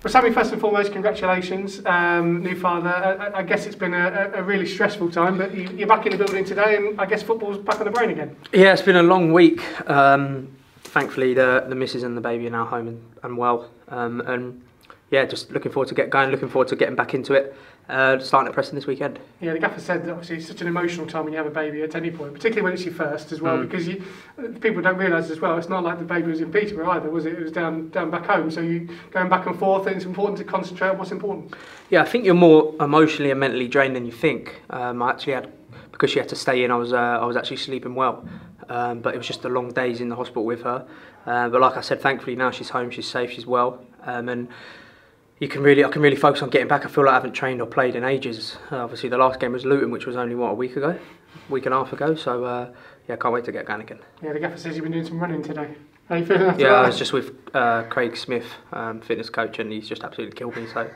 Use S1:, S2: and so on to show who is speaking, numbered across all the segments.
S1: Well, Sammy, first and foremost, congratulations, new father. I guess it's been a really stressful time, but you're back in the building today, and I guess football's back on the brain again.
S2: Yeah, it's been a long week. Thankfully, the missus and the baby are now home and well, and yeah, just looking forward to get going. Looking forward to getting back into it. Starting at Preston this weekend.
S1: Yeah, the gaffer said that obviously it's such an emotional time when you have a baby at any point, particularly when it's your first as well, because people don't realise as well, it's not like the baby was in Peterborough either, was it? It was down back home, so you going back and forth, and it's important to concentrate on what's important. Yeah,
S2: I think you're more emotionally and mentally drained than you think. I actually had, because she had to stay in, I was actually sleeping well, but it was just the long days in the hospital with her. But like I said, thankfully now she's home, she's safe, she's well, and I can really focus on getting back. I feel like I haven't trained or played in ages. Obviously, the last game was Luton, which was only, a week and a half ago. So, yeah, can't wait to get going again.
S1: Yeah, the gaffer says you've been doing some running today. How are you feeling after that?
S2: Yeah, I was just with Craig Smith, fitness coach, and he's just absolutely killed me. So,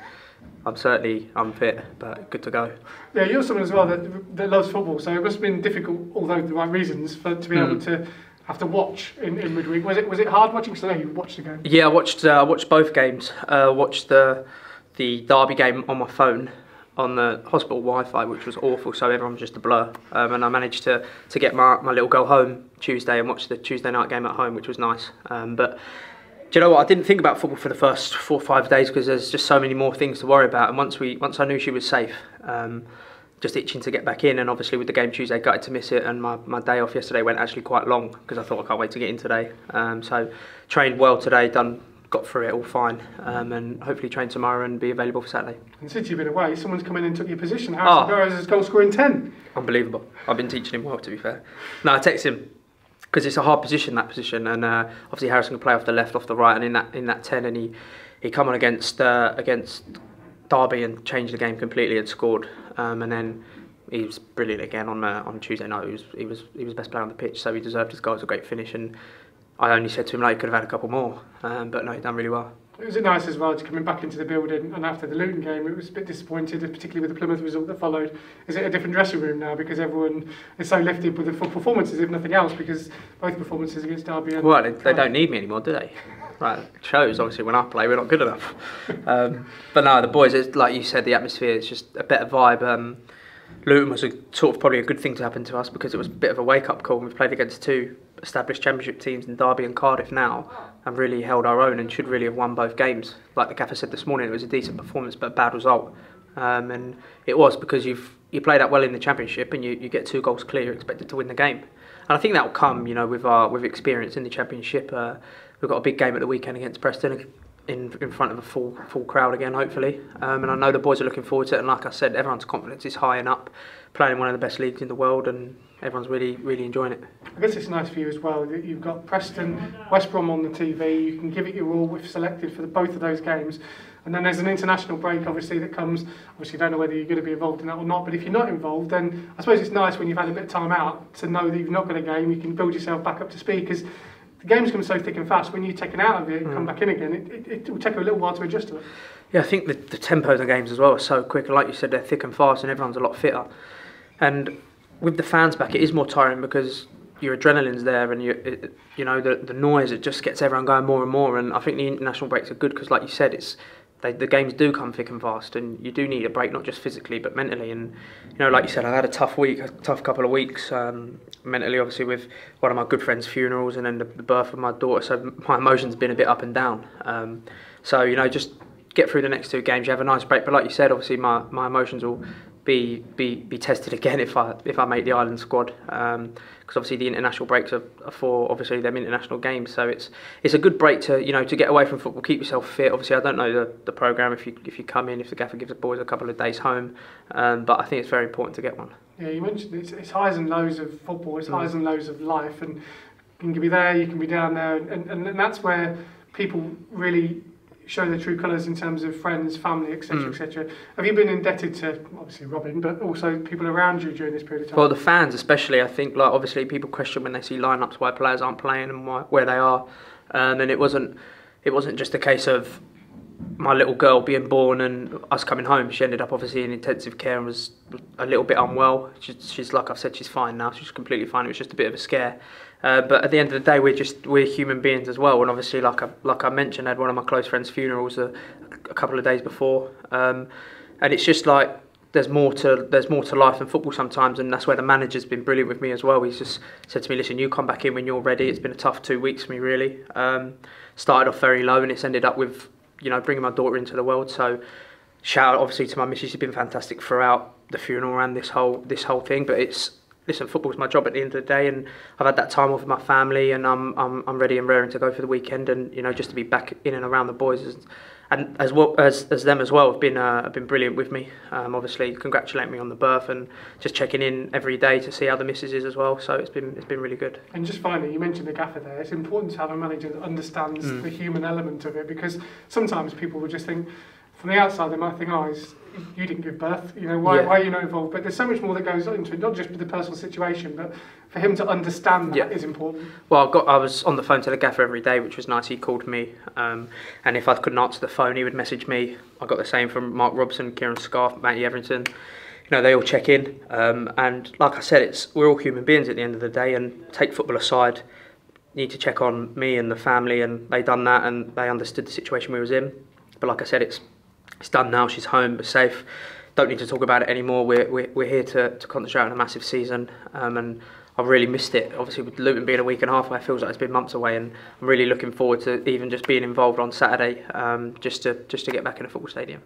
S2: I'm certainly unfit, but good to go.
S1: Yeah, you're someone as well that loves football, so it must have been difficult, although the right reasons, to be able to have to watch in midweek. Was it hard watching? Because I know you watched the game. Yeah,
S2: I watched both games. Watched the Derby game on my phone on the hospital Wi-Fi, which was awful. So everyone was just a blur. And I managed to get my little girl home Tuesday and watch the Tuesday night game at home, which was nice. But do you know what? I didn't think about football for the first 4 or 5 days because there's just so many more things to worry about. And once I knew she was safe, just itching to get back in, and obviously with the game Tuesday, gutted to miss it, and my day off yesterday went actually quite long because I thought I can't wait to get in today. So trained well today, got through it all fine, and hopefully train tomorrow and be available for Saturday.
S1: And since you've been away, someone's come in and took your position. Harrison Burrows is goal scoring 10.
S2: Unbelievable. I've been teaching him well, to be fair. No, I text him because it's a hard position, that position, and obviously Harrison can play off the left, off the right, and in that 10, and he come on against Derby and changed the game completely and scored, and then he was brilliant again on Tuesday night. He was best player on the pitch, so he deserved his goal. It was a great finish, and I only said to him like he could have had a couple more, but no, he done really well.
S1: Was it nice as well to coming back into the building, and after the Luton game it was a bit disappointed, particularly with the Plymouth result that followed. Is it a different dressing room now because everyone is so lifted with the full performances, if nothing else, because both performances against Derby and...
S2: Well, they don't need me anymore, do they? Right, it shows obviously when I play we're not good enough. But no, the boys, it's, like you said, the atmosphere is just a better vibe. Luton was probably a good thing to happen to us because it was a bit of a wake-up call. We've played against 2 established championship teams in Derby and Cardiff now, and really held our own and should really have won both games. Like the gaffer said this morning, it was a decent performance but a bad result, and it was because you play that well in the championship and you get 2 goals clear, you're expected to win the game. And I think that will come, with experience in the championship. We've got a big game at the weekend against Preston in front of a full crowd again, hopefully. And I know the boys are looking forward to it. And like I said, everyone's confidence is high and up, playing in one of the best leagues in the world, and everyone's really enjoying it.
S1: I guess it's nice for you as well that you've got Preston, West Brom on the TV. You can give it your all if selected for both of those games. And then there's an international break, obviously, that comes. Obviously, you don't know whether you're going to be involved in that or not. But if you're not involved, then I suppose it's nice when you've had a bit of time out to know that you've not got a game. You can build yourself back up to speed because the games come so thick and fast. When you're taken out of it and come back in again, it will take a little while to adjust to it.
S2: Yeah, I think the tempo of the games as well are so quick. And like you said, they're thick and fast, and everyone's a lot fitter. And with the fans back, it is more tiring because your adrenaline's there, and the noise, it just gets everyone going more and more. And I think the international breaks are good because, like you said, the games do come thick and fast, and you do need a break, not just physically but mentally. And like you said, I had a tough couple of weeks mentally, obviously with one of my good friends' funerals and then the birth of my daughter. So my emotions have been a bit up and down. So just get through the next 2 games. You have a nice break, but like you said, obviously my emotions will be tested again if I make the Ireland squad, because obviously the international breaks are for obviously them international games. So it's a good break to to get away from football, keep yourself fit. Obviously I don't know the programme if you come in, if the gaffer gives the boys a couple of days home, but I think it's very important to get one.
S1: Yeah, you mentioned it's highs and lows of football, it's highs and lows of life, and you can be there, you can be down there, and that's where people really show their true colours in terms of friends, family, etc., etc. Have you been indebted to, obviously Robin, but also people around you during this period of time?
S2: Well, the fans especially, I think, like obviously people question when they see lineups why players aren't playing and where they are, and it wasn't just a case of my little girl being born and us coming home. She ended up obviously in intensive care and was a little bit unwell. She's like I've said, she's fine now. She's completely fine. It was just a bit of a scare. But at the end of the day, we're human beings as well. And obviously, like I mentioned, I had one of my close friends' funerals a couple of days before, and it's just like there's more to life than football sometimes, and that's where the manager's been brilliant with me as well. He's just said to me, "Listen, you come back in when you're ready." It's been a tough 2 weeks for me, really. Started off very low, and it's ended up with bringing my daughter into the world. So shout out obviously to my missus. She's been fantastic throughout the funeral and this whole thing. But listen, football's my job at the end of the day, and I've had that time off with my family, and I'm ready and raring to go for the weekend, and just to be back in and around the boys, and as well as them as well have been brilliant with me. Obviously, congratulate me on the birth, and just checking in every day to see how the missus is as well. So it's been really good.
S1: And just finally, you mentioned the gaffer there. It's important to have a manager that understands the human element of it, because sometimes people will just think, from the outside, they might think, "Oh, you didn't give birth. Why are you not involved?" But there's so much more that goes into it, not just with the personal situation, but for him to understand that is important.
S2: Well, I was on the phone to the gaffer every day, which was nice. He called me, and if I couldn't answer the phone, he would message me. I got the same from Mark Robson, Kieran Scarf, Matty Everington. They all check in, and like I said, we're all human beings at the end of the day. And take football aside, need to check on me and the family, and they done that, and they understood the situation we was in. But like I said, it's done now. She's home, but safe. Don't need to talk about it anymore. We're here to concentrate on a massive season, and I've really missed it. Obviously, with Luton being a week and a half away, it feels like it's been months away, and I'm really looking forward to even just being involved on Saturday, just to get back in a football stadium.